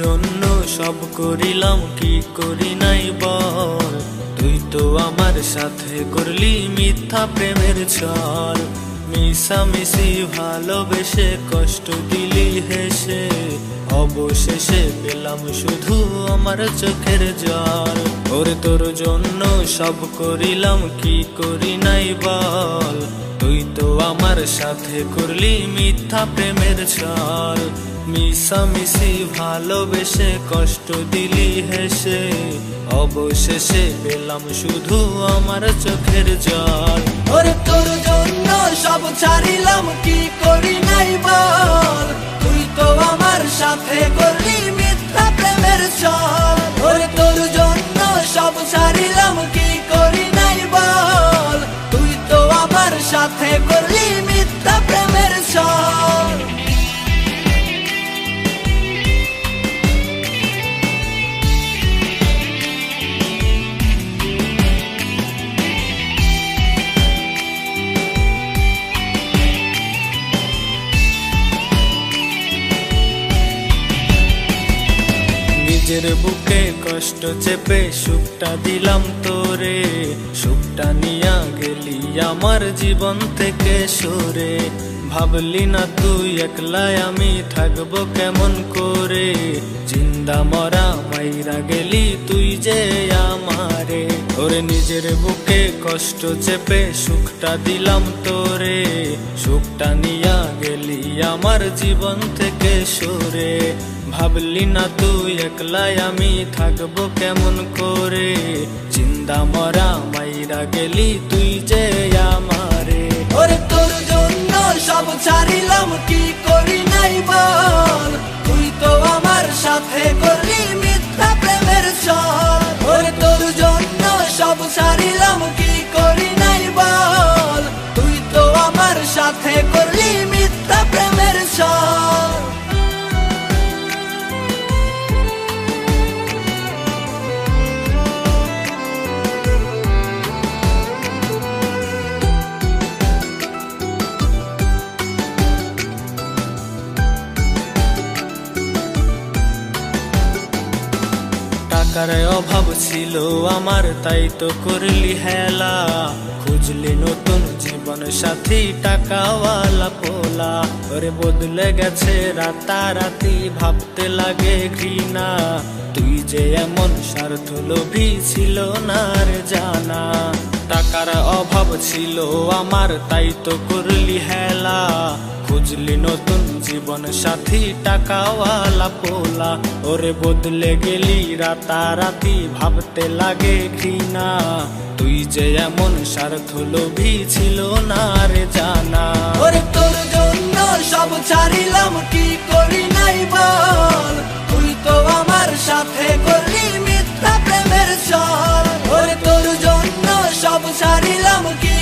জন্য সব করিলাম, কি করি নাই বল। তুই তো আমার সাথে করলি মিথ্যা প্রেমের ছল। মিশামিশি ভালোবেসে কষ্ট দিলি হেসে, অবশেষে পেলাম শুধু আমার চোখের জল। ওরে তোর জন্য সব করিলাম, কি করি নাই বল। তুই তো আমার সাথে করলি মিথ্যা প্রেমের ছল। মিশামিশি ভালোবেসে কষ্ট দিলি হেসে, অবশেষে পেলাম শুধু আমার চোখের জল। ওরে তোর জন্য সব ছাড়িলাম, কি করি নাই বল। তুই তো আমার সাথে করলি মিথ্যা প্রেমের ছল। ওরে তোর জন্য সব ছাড়িলাম, কি করি নাই বল। তুই তো আমার সাথে করলি মিথ্যা প্রেমের ছল। নিজের বুকে কষ্ট চেপে সুখটা দিলাম তোরে, সুখটা নিয়া গেলি আমার জীবন থেকে সরে। ভাবলি না তুই একলাই আমি থাকবো কেমন করে, জিন্দা মরা মাইরা গেলি তুই যে আমারে। ওরে নিজের বুকে কষ্ট চেপে সুখটা দিলাম তোরে, সুখটা নিয়া গেলি আমার জীবন থেকে সরে। ভাবলি না তুই একলাই আমি থাকবো কেমন করে, জিন্দা মরা মাইরা গেলি তুই যে আমারে। ওরে তোর জন্য সব ছাড়িলাম, কি করি নাই বল। তুই তো আমার সাথে করলি মিথ্যা প্রেমের ছল। ওরে তোর জন্য সব ছাড়িলাম, কি করি নাই বল। তুই তো আমার সাথে করলি মিথ্যা প্রেমের ছল। টাকার অভাব ছিল আমার, তাই তো করলি হেলা। খুঁজলি নতুন জীবন সাথী টাকাওয়ালা পোলা। ওরে বদলে গেছে রাতারাতি, ভাবতে লাগে ঘৃণা। তুই যে এমন স্বার্থ লোভী ছিল না রে জানা। টাকার অভাব ছিল আমার, তাই তো করলি হেলা। খুঁজলি নতুন জীবন সাথী টাকাওয়ালা পোলা। ওরে বদলে গেলি রাতারাতি, ভাবতে লাগে ঘৃণা। তুই যে এমন স্বার্থ লোভী ছিল না রে জানা। ওরে তোর জন্য সব ছাড়িলাম, কি করি নাই বল। তুই তো আমার সাথে করলি মিথ্যা প্রেমের ছল। ওরে তোর জন্য সব ছাড়িলাম, কি